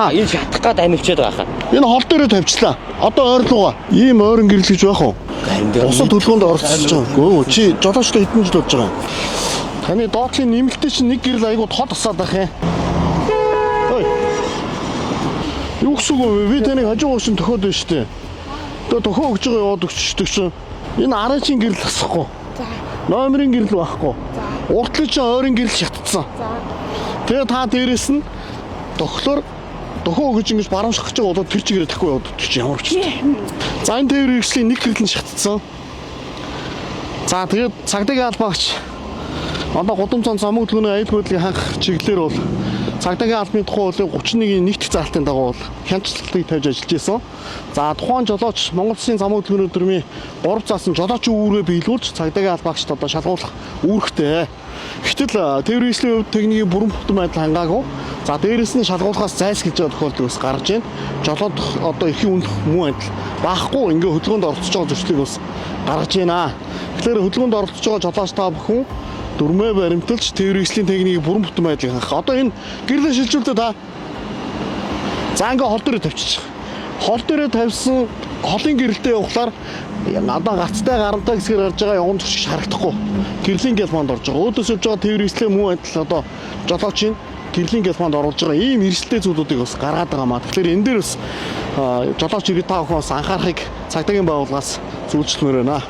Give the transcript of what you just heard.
Аа, энэ шатах гад амивчээд байгаа хаа. Энэ хол дээрээ тавьчлаа. Одоо ойрлууга. Ийм ойрон гэрэл гэж байх уу? Усад төлгөөнд оролцож байгаа. Гөө чи жолоочтой хэдэн жил болж байгаа юм? Таны доотлын нэмэлтээ чинь нэг гэрэл айгуу тод асаад байх юм. Ой. Юу гэсэн үг вэ? Би таныг хажуугаар шин төхөөд байна шүү дээ. Тэгээ төхөө өгж байгаа яваад өчтдөг чинь энэ араачин гэрэл асахгүй. За. Номерын гэрэл байхгүй. За. Уртлын чинь ойрын гэрэл шатцсан. За. Тэгээ та дээрэс нь тохлоор төхөө өгж ингэж баруунших гэж байгаа бол тэр чигээрээ тахгүй яваад чи ямар ч. За энэ тээврийн хэрэгслийн нэг гэрэл нь шатцсан. За тэгээд цагдаагийн албаагч одоо Гудамжсан замын хөдөлгөөний аюул хөдлөлийг хангах чиглэлээр бол цагдаагийн албаны тухай хуулийн 31-ийн нэгдэх заалтын дагуу бол хяналтыг тавьж ажиллаж байсан. За тухайн жолооч Монгол Улсын замын хөдөлгөөний өдрөмийн 3 заасан жолоочийн үүргээ биелүүлж цагдаагийн албаагчд одоо шалгуулах үүрэгтэй. Гэтэл тээврийн хэрэгслийн хувьд техникийн бүрэн бүтэн байдал хангаагүй. За дээрэс нь шалгуулахаас зайлсхийж байгаа тохиолдол бас гарч байна. Жолоод одоо эрхийн үнэлэх мөн адил баахгүй ингээ хөдөлгөөнд оролцож байгаа зөрчлийг бас гаргаж байна. Тэгэхээр хөдөлгөөнд оролцож байгаа жолооч та бүхэн дөрмөө баримталж тээврийн хэрэгслийн техникийн бүрэн бүтэн байдлыг хангах. Одоо энэ гэрлээ шилжүүлдэ та. За ингээ хол дээрээ тавьчих. Хол дээрээ тавьсан холын гэрэлтэй явахлаар надаа гацтай гарантай хэсгээр гарч байгаа явган зуршиг харагдахгүй. Гэрлийн гялманд орж байгаа. Өөдөөс явж байгаа тээврийн хэрэгслийн мөн адил одоо жолоочийн гэрлийн гялманд оруулж байгаа ийм эрсдэлтэй зүйлүүдийг бас гаргаад байгаа маа. Тэгэхээр энэ дээр бас жолооч иргэд та бүхэн бас анхаарахыг цагдаагийн байгууллагаас зөвлөмөр байна.